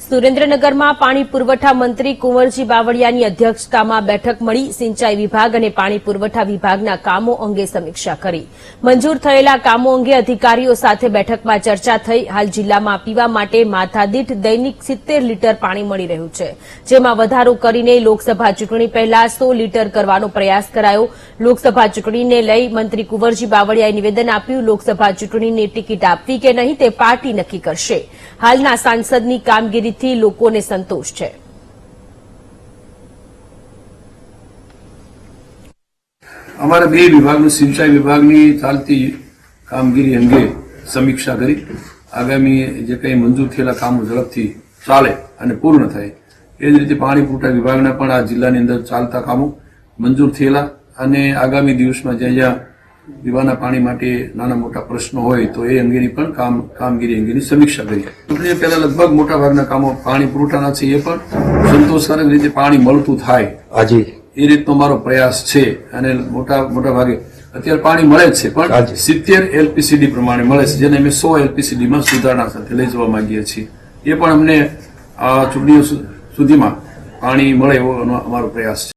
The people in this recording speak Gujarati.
સુરેન્દ્રનગરમાં પાણી પુરવઠા મંત્રી કુંવરજી બાવળિયાની અધ્યક્ષતામાં બેઠક મળી સિંચાઈ વિભાગ અને પાણી પુરવઠા વિભાગના કામો અંગે સમીક્ષા કરી. મંજૂર થયેલા કામો અંગે અધિકારીઓ સાથે બેઠકમાં ચર્ચા થઈ. હાલ જિલ્લામાં પીવા માટે માથાદીઠ દૈનિક 70 લીટર પાણી મળી રહ્યું છે, જેમાં વધારો કરીને લોકસભા ચૂંટણી પહેલા 100 લીટર કરવાનો પ્રયાસ કરાયો. લોકસભા ચૂંટણીને લઈ મંત્રી કુંવરજી બાવળિયાએ નિવેદન આપ્યું. લોકસભા ચૂંટણીની ટિકિટ આપવી કે નહીં તે પાર્ટી નક્કી કરશે. હાલના સાંસદની કામગીરી થી લોકોને સંતોષ છે. અમારા બે વિભાગનું સિંચાઈ વિભાગની ચાલતી કામગીરી અંગે સમીક્ષા કરી. આગામી જે કંઈ મંજૂર થયેલા કામો ઝડપથી ચાલે અને પૂર્ણ થાય એ જ રીતે પાણી પુરવઠા વિભાગના પણ આ જિલ્લાની અંદર ચાલતા કામો મંજૂર થયેલા અને આગામી દિવસમાં જ્યાં પીવાના પાણી માટે નાના મોટા પ્રશ્નો હોય તો એ અંગેની પણ કામગીરી અંગેની સમીક્ષા કરી. ચૂંટણી પહેલા લગભગ મોટાભાગના કામો પાણી પુરવઠાના છે એ પણ સંતોષકારક રીતે પાણી મળતું થાય એ રીતનો મારો પ્રયાસ છે. અને મોટા ભાગે અત્યારે પાણી મળે જ છે, પણ 70 એલપીસીડી પ્રમાણે મળે છે, જેને અમે 100 એલપીસીડીમાં સુધારણા સાથે લઈ જવા માંગીએ છીએ. એ પણ અમને ચૂંટણીઓ સુધીમાં પાણી મળે એવો અમારો પ્રયાસ છે.